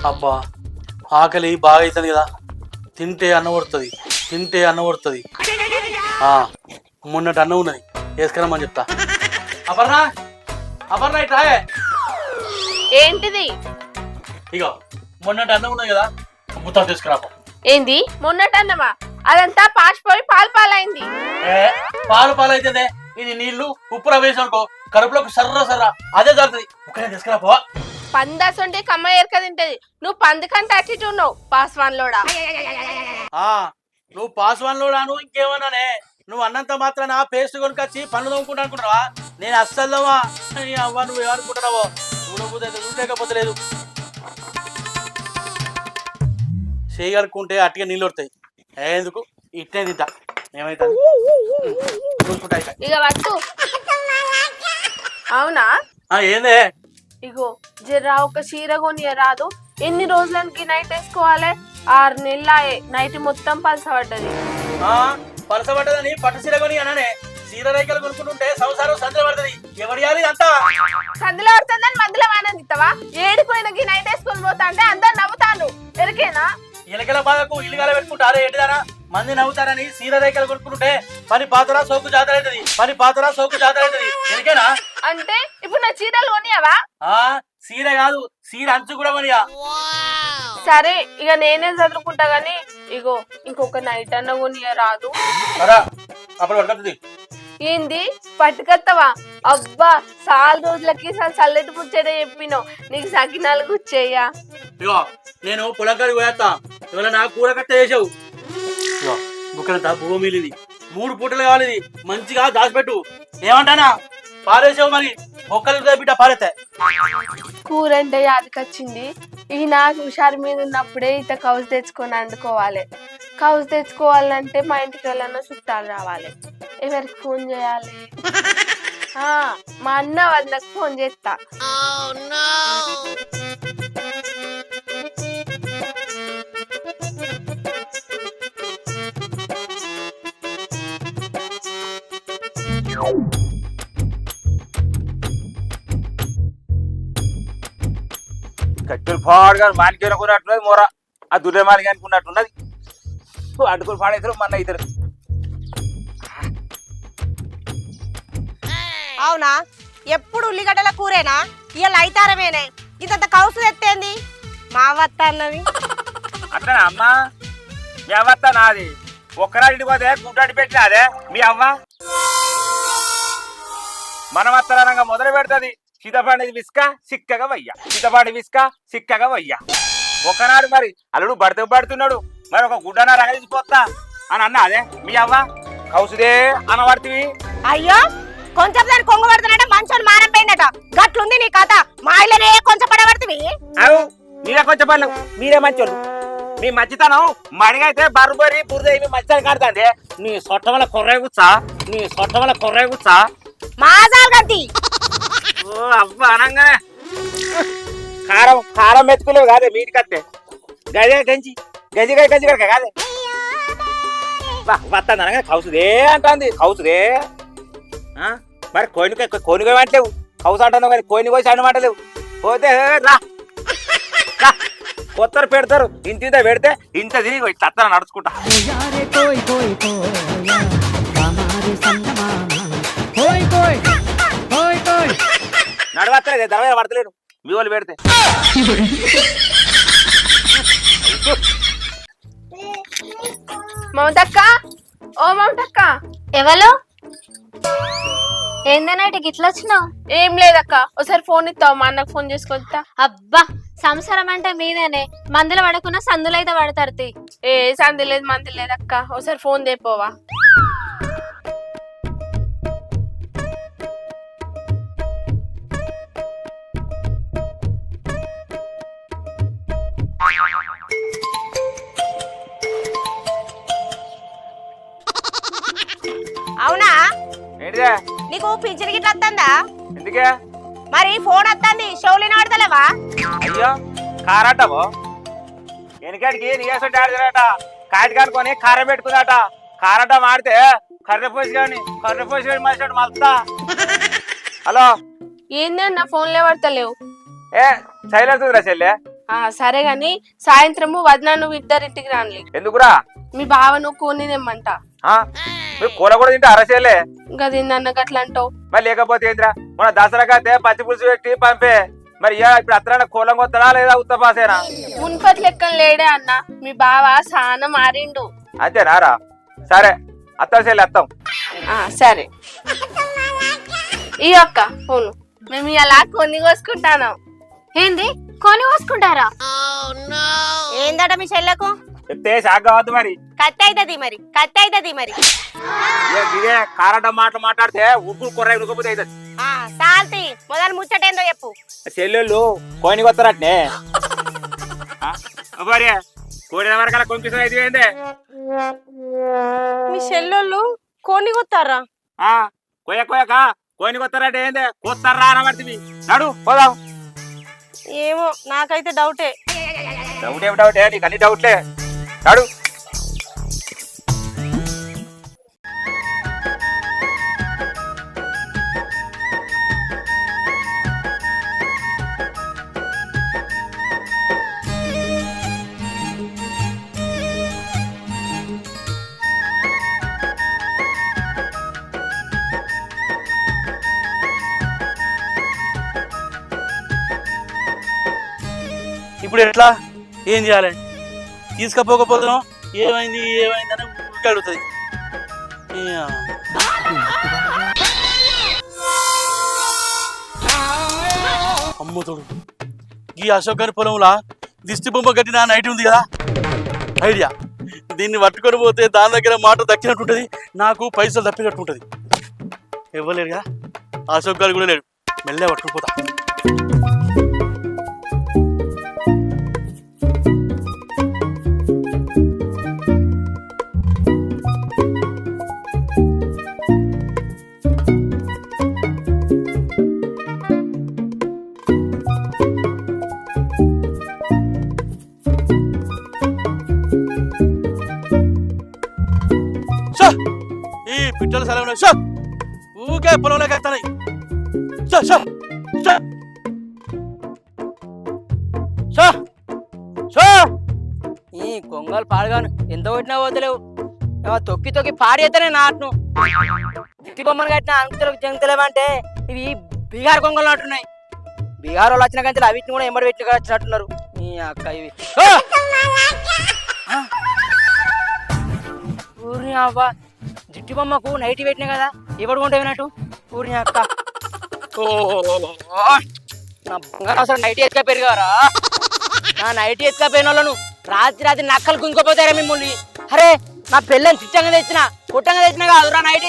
అబ్బా ఆకలి బాగా అవుతుంది కదా, తింటే అన్నం పడుతుంది. మొన్నటి అన్నం ఉన్నది, వేసుకురమ్మని చెప్తా. అపర్ణ ఇట్లా ఏంటిది? ఇగో మొన్నటి అన్నం ఉన్నది కదా, ముత్తం తీసుకురా. ఏంది మొన్నటి అన్నమా? అదంతా పాచిపోయి పాలైంది. పాలైతుందే, ఇది నీళ్లు ఉప్పు వేసి అనుకో, కడుపులోకి సర్ర అదే జరుగుతుంది. ఒక్కనే తీసుకురా పో. పందాసంటే కమ్మ ఎరక తింటది. నువ్వు పందుకంటే అట్టి ఉన్నావు, పాస్వాన్ లోడా. నువ్వు పాస్వాన్ లోడాను ఇంకేమన్నానే? నువ్వు అన్నంత మాత్రాన పేస్ట్ కొనుకొచ్చి పనులు తోముకుంటా అనుకుంటున్నావా? నేను అస్సలువా అవ్వ, నువ్వు ఏమనుకుంటున్నావో చూడకపోతే లేదు. చేయగలుకుంటే అట్టిగా నీళ్ళు వస్తాయి. ఎందుకు ఇట్టే తింటా, ఏమైతుంది చూసుకుంటా. ఇక పట్టు. అవునా? ఏందే? ఇగో జర్రా ఒక చీర కొని రాదు. ఎన్ని రోజులకి నైట్ వేసుకోవాలి? 6 నెలలాయే, నైట్ మొత్తం పలసబడ్డది. పలసబడ్డదని పట్టు చీర కొని అననే. చీర రేఖలు కొనుక్కుంటుంటే సంసారం సందులో పడుతుంది. ఎవరి అంతా సందులో పడుతుందని మధ్యలో ఆనందిస్తావా? ఏడిపోయినకి నైట్ వేసుకొని పోతా అంటే అందరు నవ్వుతాను. ఎరికేనా? ఇలకల బాధకు ఇల్లుగాల పెట్టుకుంటారే ఏంటిదానా? మంది నవ్వుతారని చీర రేఖలు కొనుక్కుంటుంటే పని పాతరా సోకు జాతర అవుతుంది. ఎరికేనా? అంటే ఇప్పుడు నా చీరలు కొనియావా? చీర కాదు, చీర అంచు కూడా కొనియా. సరే ఇక నేనే చదువుకుంటా గాని, ఇగో ఇంకొక నైట్ అన్న కొనియా రాదు? ఏంది పట్టుకత్తవా? అబ్బా, చాలా రోజులకి చల్లటి ముచ్చట చెప్పినావు. నీకు సకినాలు గుచ్చేయ్యా. ఇగో నేను పొలం కాడికి పోయేస్తా, ఇవాళ నాకు కూర కట్ట చేసావు. బుక్కనంతా భూమిలిది 3 పూటలు కావాలి, మంచిగా దాచిపెట్టు. ఏమంటానా? పారేసావు మరి మొక్కలు బిడ్డ పారేస్తాయి. కూర అంటే యాదకొచ్చింది. ఈయన హుషారు మీద ఉన్నప్పుడే ఇత కౌసు తెచ్చుకొని వండుకోవాలి. కౌసు తెచ్చుకోవాలంటే మా ఇంటికి వెళ్ళాలన్నా చుట్టాలు రావాలి. ఎవరికి ఫోన్ చేయాలి? మా అన్న వాళ్ళకి ఫోన్ చేస్తా. కట్టెలు పాడుగా మాలికి అనుకున్నట్టున్నది, మొర ఆ దుర్రే మాలికి అనుకున్నట్టున్నది. అడ్డుకుని పాడైతారు మన ఇద్దరు. అవునా? ఎప్పుడు ఉల్లిగడ్డల కూరేనా? ఇవాళ అయితారమేనే. ఇంత కౌసు తెత్తేంది? మా అవ్వత్త అన్నది. అట్లనా అమ్మా? మీ అవ్వత్త నాది. ఒక్కరాడింటి పోతే గుడ్డాడి పెట్టిన అదే మీ అవ్వ. మనం అత్తరంగా మొదలు పెడుతుంది. సీతపాండి విసుక సిక్కగా వయ్యా. ఒకనాడు మరి అల్లుడు పడుతున్నాడు, మరి ఒక గుడ్డన రగలిసిపోతా అని అన్నా అదే మీ అవ్వ. కౌసుదే అనబడుతుంది. అయ్యో, కొంచెం దాన్ని కొంగు పడుతున్నట్ట మంచోని మారం పోయిందట. గట్లుంది నీ కథ. మా ఇళ్ళనే కొంచెం పడబడుతుంది. అవు మీరే కొంచెం పడలు, మీరే మంచోళ్ళు. మీ మంచితనం మడిగైతే బరుబరి బురద మీ మంచితనం కాడుతుంది. నీ సొట్ట వల్ల కొర్రే కూర్చా మాజాలు గంతి. ఓ అవ్వ అనగానే కారం మెతుకులేవు కాదే మీటికి వస్తే. గజి కనుక కాదే వస్తాను అనగా కౌసుదే అంటుంది. కౌసుదే మరి కోని అంటలేవు. కౌసు అంటున్నావు కానీ కోని కోసి అనమాటలేవు. పోతే రా కొత్తరు పెడతారు. ఇంత పెడితే ఇంత తిరిగి తత్తన నడుచుకుంటా. నడవత్తలేదు, దరవే పడతలేను మీ వాళ్ళు పెడితే. మమతక్క, ఓ మమతక్క. ఎవరు? ఏందన్నట్టు గిట్లా వచ్చినావు? ఏం లేదక్క, ఒకసారి ఫోన్ ఇస్తావు? మా అన్నకు ఫోన్ చేసుకొస్తా. అబ్బా, సంసారం అంటే మీదేనే. మందులు పడకున్నా సందులు అయితే పడతారు. ఏ సంది లేదు మంది లేదక్క, ఒకసారి ఫోన్ తెపోవా? అవునా? ఏంటిదే నీకు పింఛన్ గిట్ల వస్తుందా? ఎందుకే? మరి ఫోన్ వస్తుంది, షోలిన పడతలేవా? అయ్యో కారటమో వెనకడికి నీసంటే ఆడతారట, కాటి కనుకొని కారం పెట్టుకుందట. కారటం ఆడితే కర్రెపోసి కానీ మనిషి మలుతా. హలో ఏంది అన్న ఫోన్లే పడతలేవు? ఏ సైలెన్స్ ఉందిరా చెల్లె. సరే గాని సాయంత్రము వదిన నువ్వు ఇద్దరింటికి రాని. ఎందుకురా? మీ బావ నువ్వు కోని తెమ్మంట. మీరు కూర కూడా తింటే అరసేలే గదిందన్న గట్లా అంటావు. మరి లేకపోతే ఏంద్రా, మన దసరాకైతే పచ్చి పులుసు పెట్టి పంపే. మరి ఇప్పుడు అత్తన కోలం కొత్తడా లేదా ఉత్తపాసేనా? మున్పటి లెక్కన లేడే అన్న, మీ బావ సాన మారిండు. అంతేనారా? సరే అత్తం చెల్లి అత్తం. సరే ఈ ఒక్క ఫోను మేము అలా కొన్ని కోసుకుంటాను. ఏంది కొని కోసుకుంటారా? ఏందట మీ చెల్లెకు? చెప్తే షాక్ కావద్దు మరి. కత్తి అవుతుంది మరి. ఇదే కారటం మాటలు మాట్లాడితే ఉగ్గులు కొర్ర ఉడకపోతే అవుతుంది. సాల్తి మొదలు ముచ్చటేందో చెప్పు. చెల్లెళ్ళు కోని కొత్తరట్నే భార్య కోడిన వరకల్లా కొంచెం అయితే ఏందే. మీ చెల్లెళ్ళు కోని కొత్తారా? కొయ్యక కోని కొత్తరట ఏందే. కొత్తరా అనబడుతుంది. నడు పోదాం. ఏమో నాకైతే డౌటే. డౌటే నీకు అన్ని డౌట్లే. నడు. ఇప్పుడు ఎట్లా? ఏం చేయాలి? తీసుకపోకపోతున్నాం ఏమైంది అని ఊరికే అడుగుతుంది. అమ్ముతుడు ఈ అశోక్ గారి పొలంలో దిష్టి బొమ్మ కట్టిన నైట్ ఉంది కదా, ఐడియా. దీన్ని పట్టుకొని పోతే దాని దగ్గర మాట దక్కినట్టుంటది, నాకు పైసలు తప్పినట్టుంటది. ఇవ్వలేరుగా, అశోక్ గారు కూడా లేడు. మెల్లే పట్టుకుని పోతా. ఈ పిట్టల సెలవు ఊకే పొలంలోకి వస్తాయి. ఈ కొంగలు పాడగాను ఎంత కొట్టినా వదలేవు. తొక్కి పాడేతనే నాటును. దిట్టి బొమ్మను కట్టిన అంకులకు జంతులేమంటే ఇవి బీహార్ కొంగలు అంటున్నాయి. బీహార్ వాళ్ళు వచ్చిన కంచెలు అవిటిని కూడా ఎంబడి పెట్టి వచ్చినట్టున్నారు. ఈ అక్క ఇవి ఊరిని అవ్వ దిట్టి బొమ్మకు నైట్ పెట్టినా కదా, ఎవడు కొంటే వినట్టు ఊరిని అక్క. నా బంగారం అసలు నైట్ ఎత్తుగా పెరిగారా? నా నైట్ ఎత్తుకపోయిన వాళ్ళను రాత్రి నక్కలు గుంజుకోపోతారా మిమ్మల్ని? అరే నా పిల్లని చిట్టంగా తెచ్చిన కుట్టంగా తెచ్చినా కాదురా నైట్.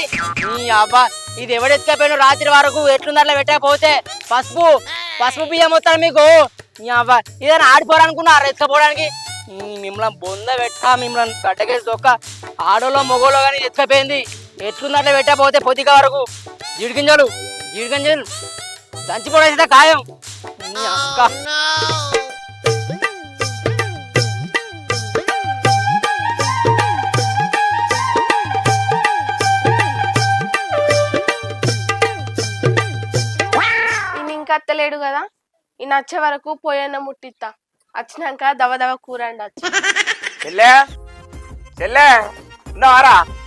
నీ అబ్బా ఇది ఎవడు ఎత్తుకపోయినా రాత్రి వరకు ఎట్లుంది అట్లా పెట్టకపోతే పసుపు బియ్యం వస్తాను మీకు. నీ అబ్బా ఇదైనా ఆడిపోరనుకున్నా ఎత్తుకపోవడానికి. మిమ్మల్ని బొంద పెట్ట మిమ్మల్ని గడ్డకేసి దొక్క ఆడోలో మొగోలో కానీ ఎత్తుకపోయింది. ఎట్లుంది అట్లా పెట్టకపోతే పొద్దుగా వరకు జీడిగింజలు దంచిపోవడం ఖాయం. నీ అక్క అత్తలేడు కదా, ఈ నచ్చే వరకు పోయన్న ముట్టిస్తా. వచ్చినాక దవ కూర అండొచ్చు.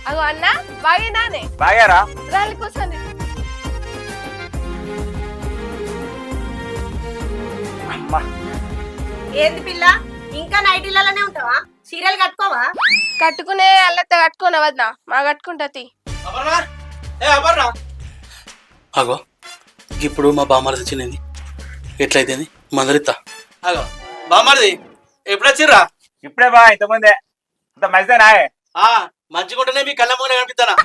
అగో అన్న బాగేనానే? బాగారా రాలి కూర్చోండి. ఏంది పిల్ల ఇంకా నైటీలలోనే ఉంటావా? సీరియల్ కట్టుకోవా? కట్టుకునే అల్లతో కట్టుకోన వద్దా, మా కట్టుకుంటది. అగో ఇప్పుడు మా బామ్మది వచ్చింది, ఎట్లయితేంది మందరిత్తా. అగో బామ్మది ఎప్పుడు వచ్చిర్రా? ఇప్పుడే బా ఇంతమందే ఇంత మంచిదేనా? మంచిగుంటేనే మీ కళ్ళ ముందు కనిపిస్తానా?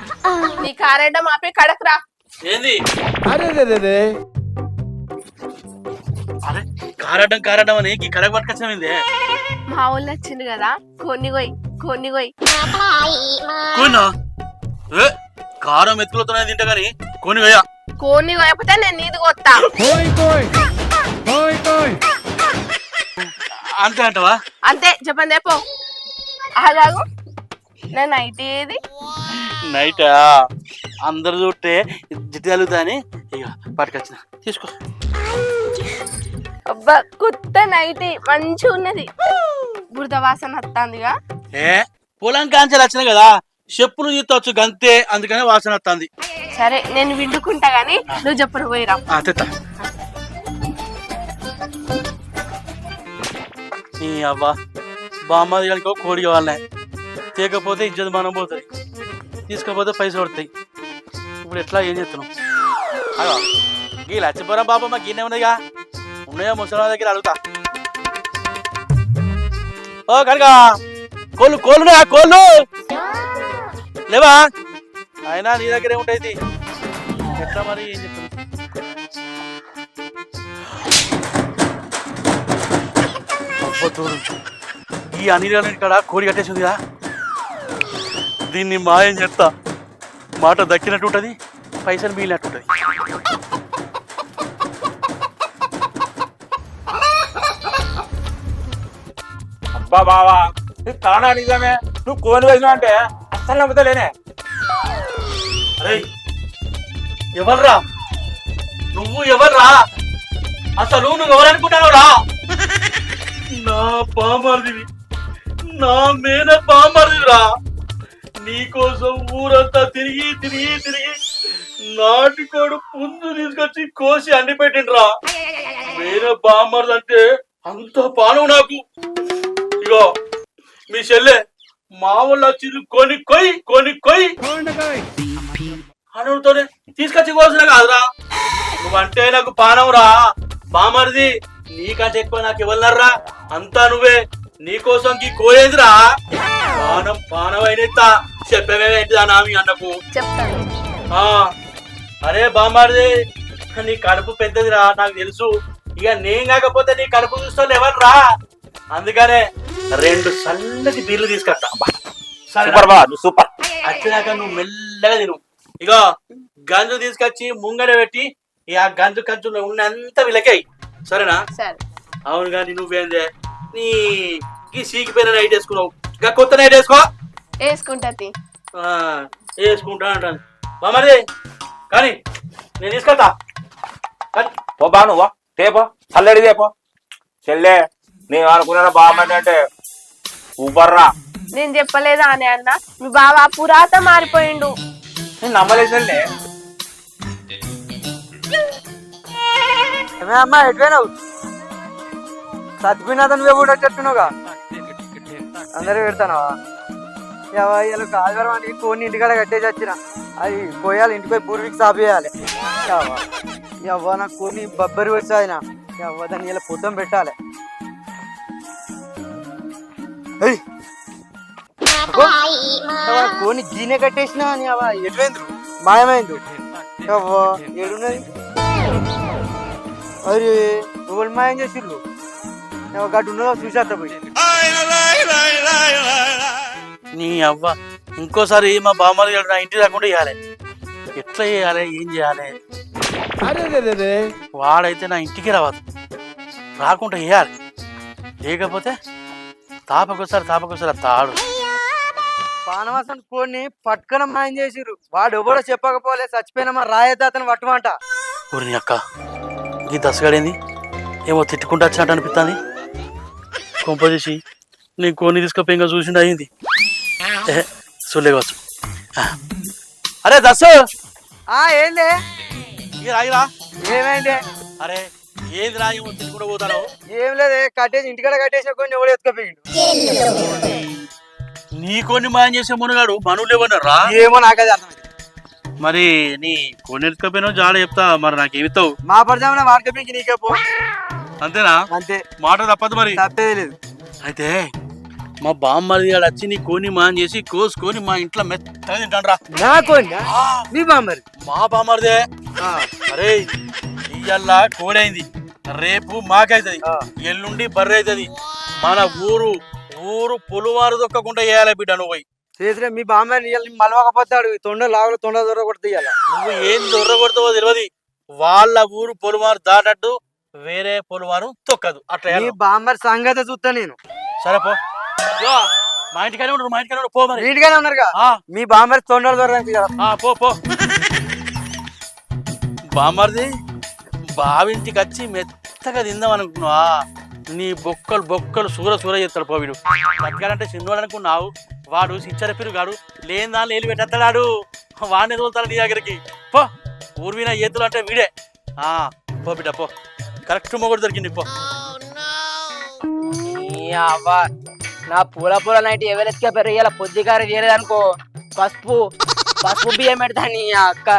నీ కారెడ్డ మాపే కడకు రా. ఏంది? అరే కారడం అని ఈ కడకు పట్టుకొచ్చినవిందే. మా ఊళ్ళో వచ్చింది కదా, కొన్ని కొయ్యి కారం ఎత్తులతోనే తింటా గానీ కోని కొయ్య కోని కోయకపోతే నేను నీది కొత్తా. అంతే అంటవా? అంతే చెప్పండి చెప్పు. ఆగాగు, నా నైట్ ఏది? నైటా అందరు చూస్తే జిట్టు తగులుతా అని ఇక పట్టుకొచ్చిన, తీసుకో. అబ్బా కొత్త నైట్ మంచిగా ఉన్నది, బురద వాసన వస్తుందిగా. ఏ పొలం కాంచెలు వచ్చినాయి కదా, చెప్పులు తీసుకోవచ్చు గంతే, అందుకనే వాసన వస్తుంది. సరే నేను విండుకుంటా గానీ నువ్వు చెప్పరు పోయిరా. తెత్తా. నీ అవ్వా బామ్మది కనుక కోడి కావాలి, తేకపోతే ఇజ్జత్ మనం పోతుంది, తీసుకోపోతే పైసలు పడతాయి. ఇప్పుడు ఎట్లా ఏం చేస్తున్నాం? అదో ఈ లచ్చిపురం బాబా మాకు గిన్నె ఉన్నాయిగా, ఉన్నాయా ముసలి దగ్గర అడుగుతా. ఓ కనుక కోళ్ళు కోళ్ళున్నాయా? కోళ్ళు లేవా? అయినా నీ దగ్గరే ఉంటాయి, ఎట్లా మరి ఏం చెప్తున్నా? ఈ అనిల్ ఇక్కడ కోడి కట్టేసిందిగా, దీన్ని మాయం చేస్తా, మాట దక్కినట్టు ఉంటుంది, పైసలు మిగిలినట్టు ఉంటుంది. అబ్బా బావా నీకు తానా నిజమే, నువ్వు కోని వేసినావు అంటే అస్సలు నమ్ముతలేనే. అరే ఎవర్రా నువ్వు? ఎవర్రా అసలు? నువ్వు ఎవరనుకుంటావు రా? నా బామర్దివి, నా మేన బామర్దివిరా. నీకోసం ఊరంతా తిరిగి తిరిగి తిరిగి నాటికోడు పుంజు తీసుకొచ్చి కోసి అండి పెట్టిండ్రా. మేన బామర్ది అంటే అంత పానం నాకు. ఇగో మీ చెల్లె మా వాళ్ళు వచ్చి కొని కొయ్యి కొని కొయ్యి అనుతోనే తీసుకొచ్చి కోసిన కాదురా. నువ్వంటే నాకు పానం రా బామర్ది, నీకంటే ఎక్కువ నాకు ఇవ్వలరా, అంతా నువ్వే. నీకోసం కోయేదిరా, పానం పానం అయినెత్తా. చెప్పేవేంటిదా నామి అన్నకు? చెప్తాను. అరే బామర్ది, నీ కడుపు పెద్దదిరా నాకు తెలుసు. ఇక నేను కాకపోతే నీ కడుపు చూస్తాను ఎవర్రా? అందుకనే 2 చల్లటి బీర్లు తీసుకొస్తా. సూపర్. వచ్చినాక నువ్వు మెల్లగా తిను. ఇగో గంజు తీసుకొచ్చి ముంగడ పెట్టి ఆ గంజు కంచులో ఉన్నంత విలకాయి, సరేనా? సరే. అవును కానీ నువ్వేందే నీ సీకిపోయిన నైట్ వేసుకున్నావు, ఇంకా కొత్త నైట్ వేసుకో. వేసుకుంటది, వేసుకుంటా అంటాను బామర్ది. కానీ నేను తీసుకెళ్తా. ఓ బా నువ్వా తేపో, చల్లడిదేపో. చెల్లె నేను అనుకున్నా బాగుంది అంటే ఊపర్రా. నేను చెప్పలేదా అని అన్న, మీ బావ పురాత మారిపోయిండు. నేను నమ్మలేదు చెల్లె. అమ్మా ఎటువైనావు? సత్పినాథ నువ్వే కూడా చెప్తున్నావుగా, అందరూ పెడతానవా? ఇలా ఆదివారం అని కొన్ని ఇంటికాడ కట్టేసి వచ్చిన, అది పోయాలి, ఇంటికి పోయి పూర్వీకి సాపేయాలి. అవ్వ నాకు కొన్ని బబ్బరి వచ్చాయన, అవ్వ దాన్ని ఇలా పొద్దున పెట్టాలి. కొన్ని గీనె కట్టేసిన అని అవ్వ ఎటువైంది? మాయమైంది. అవ్వ ఏడున్నది? అరే ఎవరు మాయం చేసిర్రు? గడ్డు ఉన్నదో చూసేస్తా పోయి. నీ అవ్వ ఇంకోసారి మా బామ్మది నా ఇంటి రాకుండా ఇవ్వాలి. ఎట్లా చేయాలి, ఏం చేయాలి? వాడైతే నా ఇంటికి రావద్దు, రాకుండా వేయాలి. లేకపోతే తాపకొసారి తాడు. పానవాసం కొన్ని పట్టుకొని మాయం చేసిర్రు. వాడు ఎవడో చెప్పకపోలే, చచ్చిపోయినా మా రాయదాతను పట్టమంట. ఊరిని అక్క ఈ దశగాడేంది ఏమో తిట్టుకుంటూ వచ్చినట్టు అనిపిస్తుంది. కొంపదీసి నేను కొన్ని తీసుకపోయి ఇంకా చూసిండు అయింది. చూడలేవచ్చు. అరే దశ ఏంది? రాయిరా. ఏమైంది? అరే ఏది రా ఏమో తిట్టుకుంటూ పోతాను. ఏం లేదు, కట్టేసి ఇంటికాడ కట్టేసిన కొన్ని ఎవడో ఎత్తుకపోయిండు. నీ కొన్ని మాయం చేసే మునగాడు మనులు ఏమన్నారా? ఏమో నాకది అర్థమైంది. మరి నీ కొన్ని ఎత్తుకపోయినా జాడ చెప్తా, మరి నాకేమిస్తావు? మా పరిచయం వాడుకపోయి నీకే పో. అంతేనా? అంతే, మాట తప్పదు. మరి తప్పేది లేదు. అయితే మా బామ్మది గాడు వచ్చి నీ కోని మాయం చేసి కోసుకొని మా ఇంట్లో మెత్తగా తింటాను. నా కోని? మీ బామ్మరి? మా బామ్మరిదే. అరే ఇయ్యల్లా కోడైంది, రేపు మాకైతుంది, ఎల్లుండి బర్రె అవుతుంది. మన ఊరు పొలువారు దొక్కకుండా వేయాలి బిడ్డ నువ్వు పోయి. చేసిరే మీ బామ్మాయి మలవకపోతాడు తొండ లావులో తొండ దొర కొడుతూ నువ్వు ఏం దొర్ర కొడతావో తెలియదు. వాళ్ళ ఊరు పొలుమారు దాటట్టు వేరే పొలుమారు తొక్కదు. అట్లా మీ బామ్మారి సంగతి చూస్తా నేను. సరే పో. యో, మా ఇంటికానే ఉండరు, మా ఇంటికానే ఉండరు, పో మరి. నీట్గానే ఉన్నారుగా మీ బామ్మారి తొండలు దొర పో పో. బామ్మర్ది బావింటికి వచ్చి మెత్తగా తిందాం అనుకున్నావా? నీ బొక్కలు బొక్కలు సూర సూర చేస్తాడు పో వీడు. బతకాలంటే చిన్నవాడు అనుకున్నావు. వాడు సిచ్చరపిరు గాడు లేని దాన్ని ఏలు పెట్టేస్తాడు. వాడిని ఎదుగుతాడు నీ దగ్గరికి. పో, ఊర్విన ఏతులు అంటే వీడే. పో బిడ్డ పో, కరెక్ట్ మొగుడు దొరికింది పో. అవ్వా నా పూల నైట్ ఎవరెత్తిగా పెరిగేలా పొద్దుగారు తీయలేదనుకో పసుపు పసుపు బియ్యం పెడతా నీ అక్క.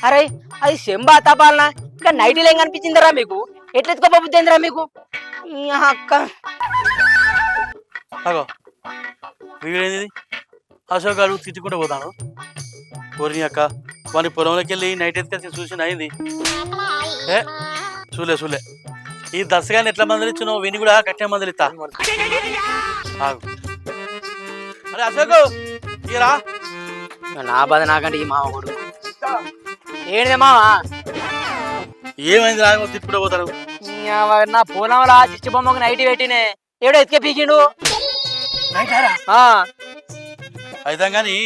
అరే అది శంబా తపాలనా ఇంకా నైట్లో ఏం కనిపించిందిరా మీకు? ఎట్లా ఎత్తుకోపోతుందిరా మీకు ఈ అక్క? అగో వీడేంది అశోక్ గారు తిట్టుకుంటూ పోతాను. కోరిని అక్క వాని పొలంలోకి వెళ్ళి నైట్ ఎత్తుకొని చూసి అయింది. ఏ చూలే ఈ దశగాని ఎట్లా మందులు ఇచ్చినావు? విని కూడా కట్టే మందులు ఇస్తా. అరే అశోక్ ఇరా. నా బాధ నాకంటే ఈ మామ కొడుకు ఏంటిదే మావా? ఏమైంది రా తిప్పుకుంటూ పోతారు? నా పొలంలో చిచ్చి బొమ్మకు నైట్ పెట్టినే ఎవడో ఎత్తుకే పీకిండు. అయితే కానీ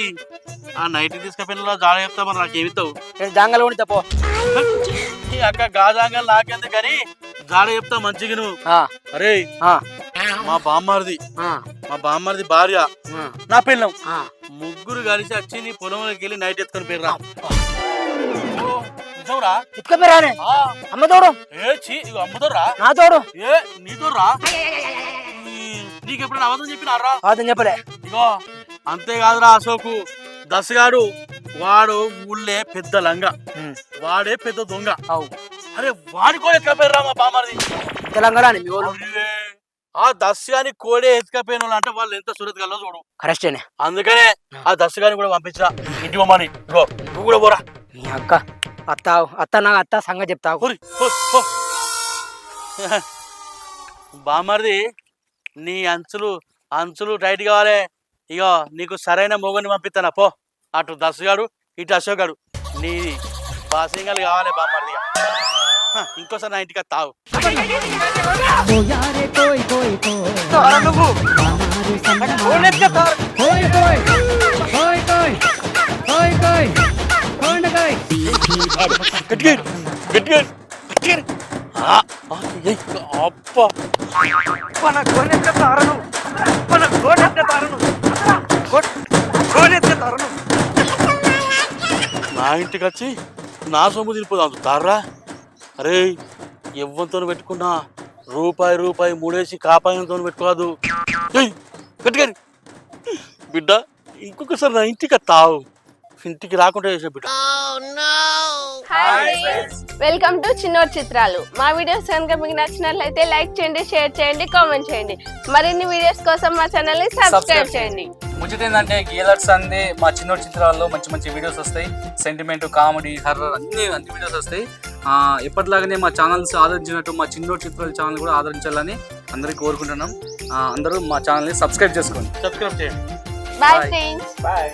ఆ నైట్ తీసుకుపోయిన జాడ చెప్తా మరి నాకేమిస్తావు? జాంగల్ కూడా చెప్పు. అక్క గాజాంగల్ నాకెందుకు కానీ జాడ చెప్తా మంచిగా నువ్వు. అరే మా బామ్మర్ది భార్య నా పిల్లం ముగ్గురు కలిసి వచ్చి నీ పొలంలోకి వెళ్ళి నైట్ ఎత్తుకొని పోయిర్రా. నిజంరా? ఎత్తుకోపోయారా? అమ్మ తోడు. అమ్ముతారా? నా తోడు. నీతోరా? నీకు ఎప్పుడైనా అబద్ధం చెప్పినారా? అబద్ధం చెప్పలే. ఇగో అంతేకాదురా అశోకు దశగాడు వాడు ఊళ్ళే పెద్ద లంగ, వాడే పెద్ద దొంగ. అరే వాడి కోడి ఎత్తుకపోయారా మా బామ్మర్ది తెలంగాణ. ఆ దశగాని కోడే ఎత్తుకపోయిన వాళ్ళు అంటే వాళ్ళు ఎంత సురత్ గల్లో చూడు. కరెక్టేనే. అందుకనే ఆ దశగాని కూడా పంపించరా ఇంటి పోమని. ఇగో నువ్వు కూడా పోరా. నీ అక్క అత్త నాకు అత్త సంగతి చెప్తావు. బామ్మర్ది నీ అంచులు టైట్ కావాలి. ఇగో నీకు సరైన మొగని పంపిస్తానా పో. అటు దశగాడు ఇటు అశోక్ గాడు నీ బాసింగాలు కావాలి బామ్మర్ది. ఇంకోసారి నా ఇంటికి తావు. నా ఇంటికి వచ్చి నా సొమ్ము తినిపోదాం తారా. అరే ఎవ్వంతో పెట్టుకున్నా రూపాయి మూడేసి కాపాయంతో పెట్టుకోదు. గట్టిగాని బిడ్డ ఇంకొకసారి నా ఇంటికి తావు. ఇంటికి రాకుండా చేసే బిడ్డ. వెల్కమ్ టు చిన్నోర్ చిత్రాలు. మా వీడియోస్ కనుక మీకు నచ్చినట్లయితే లైక్ చేయండి, షేర్ చేయండి, కామెంట్ చేయండి. మరిన్ని వీడియోస్ కోసం మా ఛానల్ ని సబ్స్క్రైబ్ చేయండి. ముచ్చట ఏంటంటే గీలర్స్ అంది మా చిన్నోటి చిత్రాల్లో మంచి వీడియోస్ వస్తాయి. సెంటిమెంట్, కామెడీ, హర్రర్ అన్ని వీడియోస్ వస్తాయి. ఎప్పటిలాగానే మా ఛానల్స్ ఆదరించినట్టు మా చిన్నోటి చిత్రాల ఛానల్ కూడా ఆదరించాలని అందరికీ కోరుకుంటున్నాం. అందరూ మా ఛానల్ని సబ్స్క్రైబ్ చేసుకోండి. సబ్స్క్రైబ్ చేయండి. Bye friends. బాయ్.